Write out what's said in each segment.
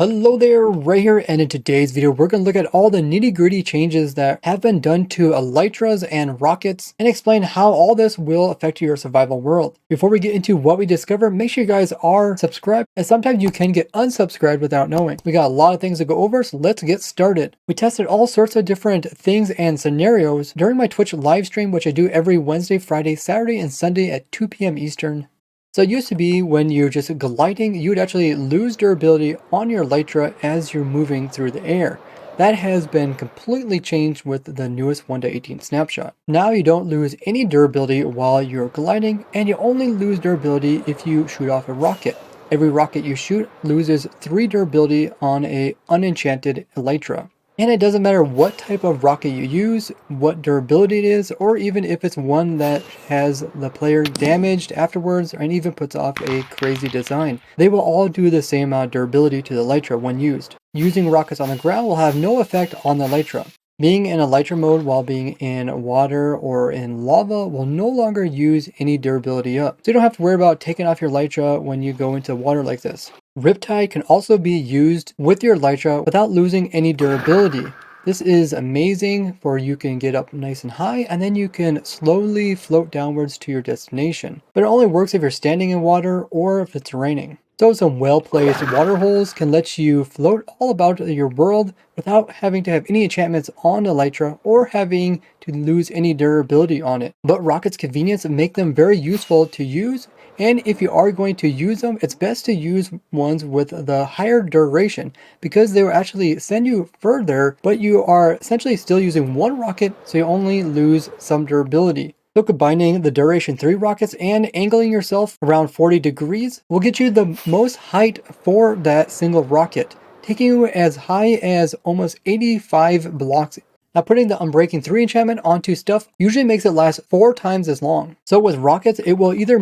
Hello there, Ray here, and in today's video we're going to look at all the nitty-gritty changes that have been done to Elytras and rockets and explain how all this will affect your survival world. Before we get into what we discover, make sure you guys are subscribed, as sometimes you can get unsubscribed without knowing. We got a lot of things to go over, so let's get started. We tested all sorts of different things and scenarios during my Twitch live stream, which I do every Wednesday, Friday, Saturday, and Sunday at 2 p.m. Eastern. So it used to be when you're just gliding, you would actually lose durability on your Elytra as you're moving through the air. That has been completely changed with the newest 1.18 snapshot. Now you don't lose any durability while you're gliding, and you only lose durability if you shoot off a rocket. Every rocket you shoot loses 3 durability on a unenchanted Elytra. And it doesn't matter what type of rocket you use, what durability it is, or even if it's one that has the player damaged afterwards and even puts off a crazy design. They will all do the same amount of durability to the Elytra when used. Using rockets on the ground will have no effect on the Elytra. Being in Elytra mode while being in water or in lava will no longer use any durability up. So you don't have to worry about taking off your Elytra when you go into water like this. Riptide can also be used with your Elytra without losing any durability. This is amazing for you can get up nice and high and then you can slowly float downwards to your destination. But it only works if you're standing in water or if it's raining. So some well-placed water holes can let you float all about your world without having to have any enchantments on Elytra or having to lose any durability on it. But rockets' convenience make them very useful to use, and if you are going to use them, it's best to use ones with the higher duration because they will actually send you further, but you are essentially still using one rocket, so you only lose some durability. So combining the duration 3 rockets and angling yourself around 40 degrees will get you the most height for that single rocket, taking you as high as almost 85 blocks. Now putting the Unbreaking 3 enchantment onto stuff usually makes it last 4 times as long. So with rockets, it will either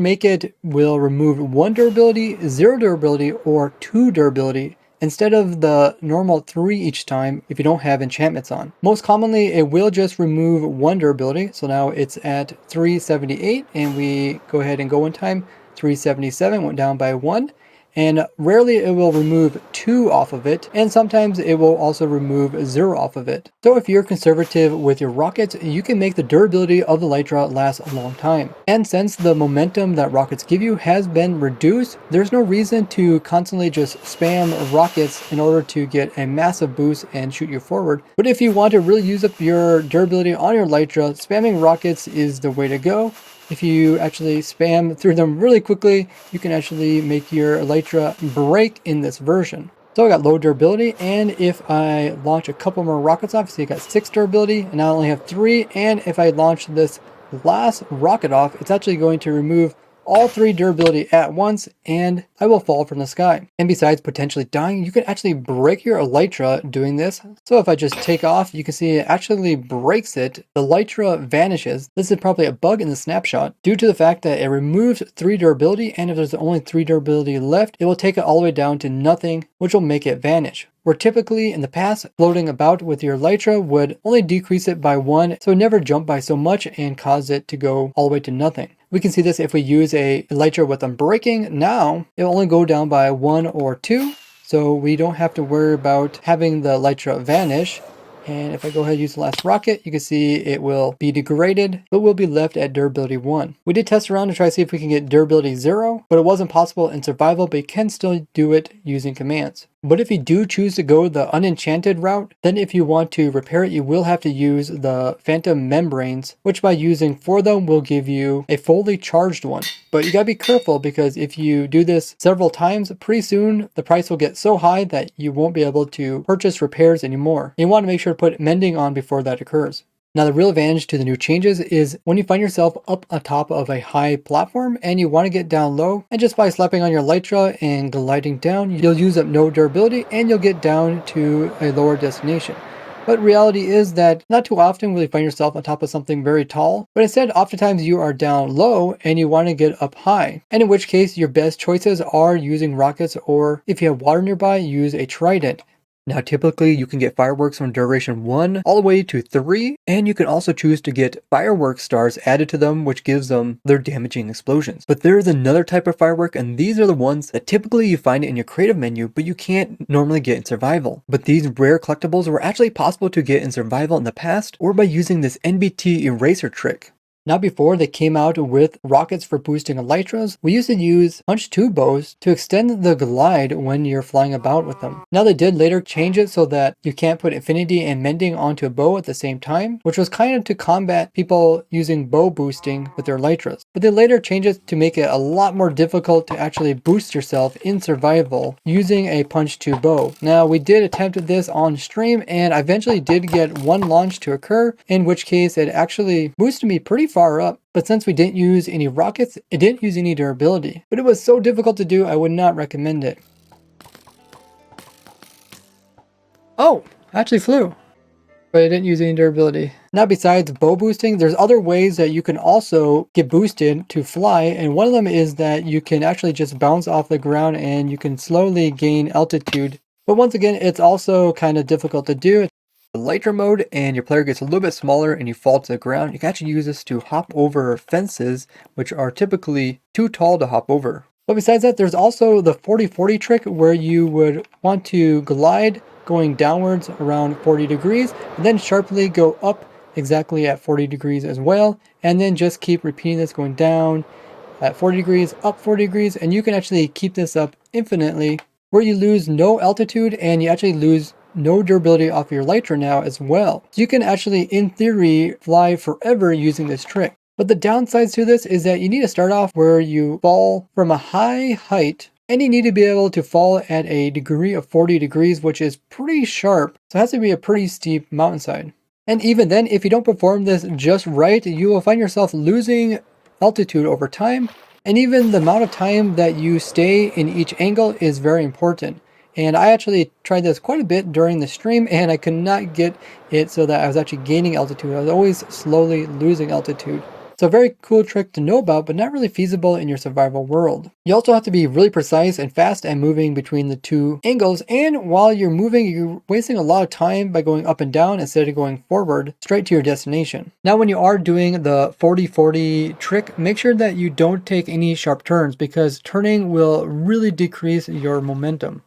will remove 1 durability, 0 durability, or 2 durability, instead of the normal 3 each time if you don't have enchantments on. Most commonly, it will just remove 1 durability. So now it's at 378 and we go ahead and go one time. 377 went down by 1. And rarely it will remove 2 off of it, and sometimes it will also remove 0 off of it. So if you're conservative with your rockets, you can make the durability of the Elytra last a long time. And since the momentum that rockets give you has been reduced, there's no reason to constantly just spam rockets in order to get a massive boost and shoot you forward. But if you want to really use up your durability on your Elytra, spamming rockets is the way to go. If you actually spam through them really quickly, you can actually make your Elytra break in this version. So I got low durability, and if I launch a couple more rockets off, see I got 6 durability, and now I only have 3, and if I launch this last rocket off, it's actually going to remove all 3 durability at once, and I will fall from the sky. And besides potentially dying, you can actually break your Elytra doing this. So if I just take off, you can see it actually breaks it. The Elytra vanishes. This is probably a bug in the snapshot due to the fact that it removes 3 durability, and if there's only 3 durability left, it will take it all the way down to nothing, which will make it vanish. Where typically in the past, floating about with your Elytra would only decrease it by 1, so never jump by so much and cause it to go all the way to nothing. We can see this if we use a Elytra with Unbreaking. Now, it will only go down by 1 or 2, so we don't have to worry about having the Elytra vanish. And if I go ahead and use the last rocket, you can see it will be degraded, but will be left at durability 1. We did test around to try to see if we can get durability 0, but it wasn't possible in survival, but you can still do it using commands. But if you do choose to go the unenchanted route, then if you want to repair it, you will have to use the Phantom Membranes, which by using 4 of them will give you a fully charged one. But you gotta be careful because if you do this several times, pretty soon the price will get so high that you won't be able to purchase repairs anymore. You want to make sure to put mending on before that occurs. Now the real advantage to the new changes is when you find yourself up on top of a high platform and you want to get down low, and just by slapping on your Elytra and gliding down, you'll use up no durability and you'll get down to a lower destination. But reality is that not too often will you find yourself on top of something very tall, but instead oftentimes you are down low and you want to get up high. And in which case your best choices are using rockets, or if you have water nearby, use a trident. Now, typically you can get fireworks from duration 1 all the way to 3, and you can also choose to get fireworks stars added to them, which gives them their damaging explosions. But there is another type of firework, and these are the ones that typically you find in your creative menu, but you can't normally get in survival. But these rare collectibles were actually possible to get in survival in the past, or by using this NBT eraser trick. Now, before they came out with rockets for boosting elytras, we used to use punch tube bows to extend the glide when you're flying about with them. Now, they did later change it so that you can't put infinity and mending onto a bow at the same time, which was kind of to combat people using bow boosting with their elytras. But they later changed it to make it a lot more difficult to actually boost yourself in survival using a punch tube bow. Now, we did attempt this on stream, and I eventually did get one launch to occur, in which case it actually boosted me pretty far up. But since we didn't use any rockets, it didn't use any durability. But it was so difficult to do, I would not recommend it. Oh, I actually flew, but it didn't use any durability. Now, besides bow boosting, there's other ways that you can also get boosted to fly, and one of them is that you can actually just bounce off the ground and you can slowly gain altitude. But once again, it's also kind of difficult to do. Elytra mode, and your player gets a little bit smaller and you fall to the ground. You can actually use this to hop over fences, which are typically too tall to hop over. But besides that, there's also the 40-40 trick, where you would want to glide going downwards around 40 degrees, and then sharply go up exactly at 40 degrees as well, and then just keep repeating this, going down at 40 degrees, up 40 degrees, and you can actually keep this up infinitely, where you lose no altitude and you actually lose no durability off your elytra now as well. So you can actually, in theory, fly forever using this trick. But the downsides to this is that you need to start off where you fall from a high height, and you need to be able to fall at a degree of 40 degrees, which is pretty sharp. So it has to be a pretty steep mountainside. And even then, if you don't perform this just right, you will find yourself losing altitude over time. And even the amount of time that you stay in each angle is very important. And I actually tried this quite a bit during the stream, and I could not get it so that I was actually gaining altitude. I was always slowly losing altitude. So a very cool trick to know about, but not really feasible in your survival world. You also have to be really precise and fast at moving between the two angles, and while you're moving, you're wasting a lot of time by going up and down instead of going forward straight to your destination. Now, when you are doing the 40-40 trick, make sure that you don't take any sharp turns, because turning will really decrease your momentum.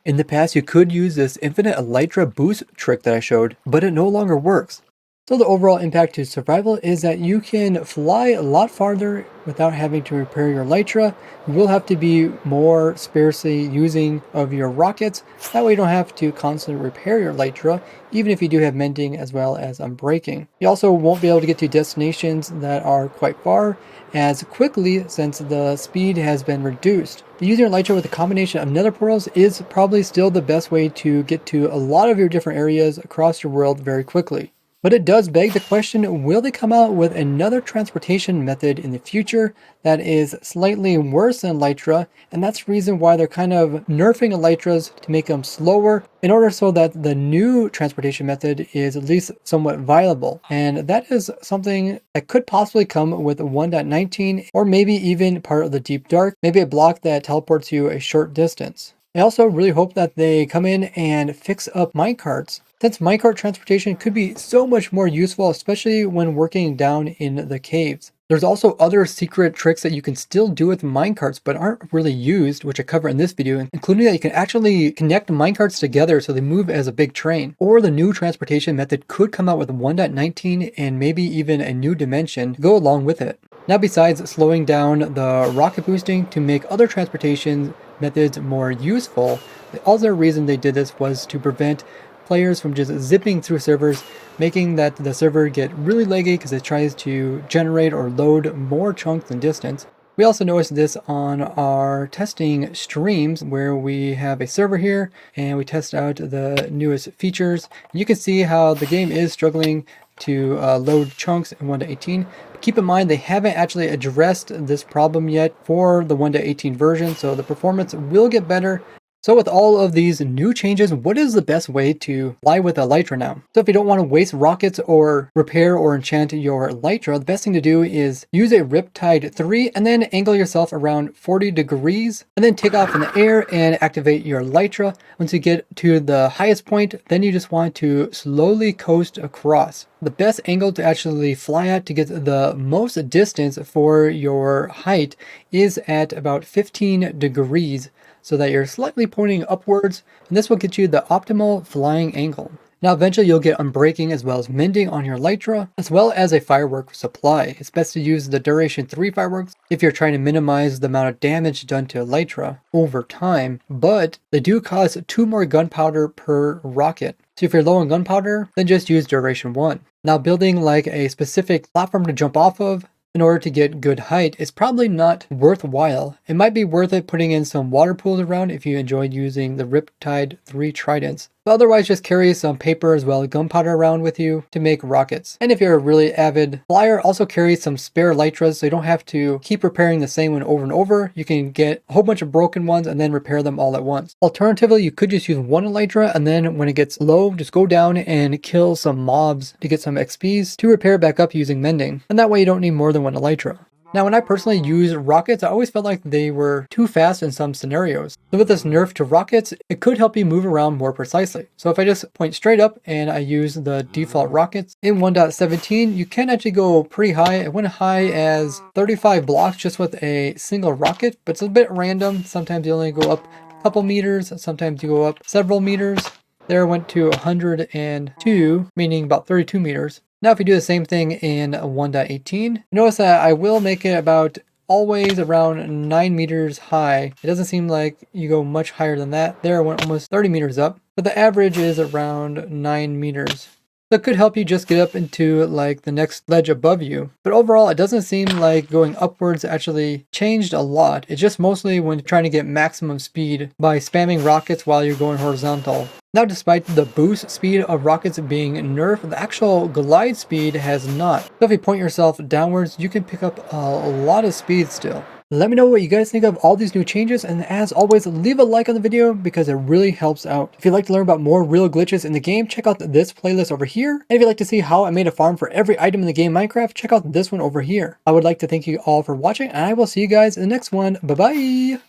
In the past, you could use this infinite elytra boost trick that I showed, but it no longer works. So the overall impact to survival is that you can fly a lot farther without having to repair your elytra. You will have to be more sparsely using of your rockets. That way you don't have to constantly repair your elytra, even if you do have mending as well as unbreaking. You also won't be able to get to destinations that are quite far as quickly, since the speed has been reduced. Using your elytra with a combination of nether portals is probably still the best way to get to a lot of your different areas across your world very quickly. But it does beg the question, will they come out with another transportation method in the future that is slightly worse than elytra? And that's the reason why they're kind of nerfing elytras to make them slower, in order so that the new transportation method is at least somewhat viable. And that is something that could possibly come with 1.19, or maybe even part of the Deep Dark, maybe a block that teleports you a short distance. I also really hope that they come in and fix up minecarts, since minecart transportation could be so much more useful, especially when working down in the caves. There's also other secret tricks that you can still do with minecarts but aren't really used, which I cover in this video, including that you can actually connect minecarts together so they move as a big train. Or the new transportation method could come out with 1.19 and maybe even a new dimension to go along with it. Now, besides slowing down the rocket boosting to make other transportation methods more useful, the other reason they did this was to prevent players from just zipping through servers, making that the server get really laggy because it tries to generate or load more chunks than distance. We also noticed this on our testing streams, where we have a server here and we test out the newest features. You can see how the game is struggling to load chunks in 1.18. But keep in mind, they haven't actually addressed this problem yet for the 1.18 version, so the performance will get better. So with all of these new changes, what is the best way to fly with Elytra now? So if you don't want to waste rockets or repair or enchant your Elytra, the best thing to do is use a Riptide 3 and then angle yourself around 40 degrees and then take off in the air and activate your Elytra. Once you get to the highest point, then you just want to slowly coast across. The best angle to actually fly at to get the most distance for your height is at about 15 degrees, so that you're slightly pointing upwards, and this will get you the optimal flying angle. Now eventually you'll get unbreaking as well as mending on your Elytra, as well as a firework supply. It's best to use the duration 3 fireworks if you're trying to minimize the amount of damage done to Elytra over time, but they do cost 2 more gunpowder per rocket. So if you're low on gunpowder, then just use duration 1. Now building like a specific platform to jump off of in order to get good height is probably not worthwhile. It might be worth it putting in some water pools around if you enjoyed using the Riptide 3 tridents. But otherwise just carry some paper as well as gunpowder around with you to make rockets. And if you're a really avid flyer, also carry some spare Elytras so you don't have to keep repairing the same one over and over. You can get a whole bunch of broken ones and then repair them all at once. Alternatively, you could just use one Elytra and then when it gets low, just go down and kill some mobs to get some XPs to repair back up using mending. And that way you don't need more than one Elytra. Now, when I personally use rockets, I always felt like they were too fast in some scenarios. So with this nerf to rockets, it could help you move around more precisely. So if I just point straight up and I use the default rockets in 1.17, you can actually go pretty high. It went high as 35 blocks just with a single rocket, but it's a bit random. Sometimes you only go up a couple meters, sometimes you go up several meters. There I went to 102, meaning about 32 meters. Now if you do the same thing in 1.18, notice that I will make it about always around 9 meters high. It doesn't seem like you go much higher than that. There I went almost 30 meters up, but the average is around 9 meters. So it could help you just get up into like the next ledge above you. But overall, it doesn't seem like going upwards actually changed a lot. It's just mostly when you're trying to get maximum speed by spamming rockets while you're going horizontal. Now, despite the boost speed of rockets being nerfed, the actual glide speed has not. So if you point yourself downwards, you can pick up a lot of speed still. Let me know what you guys think of all these new changes, and as always, leave a like on the video because it really helps out. If you'd like to learn about more real glitches in the game, check out this playlist over here. And if you'd like to see how I made a farm for every item in the game Minecraft, check out this one over here. I would like to thank you all for watching, and I will see you guys in the next one. Bye-bye!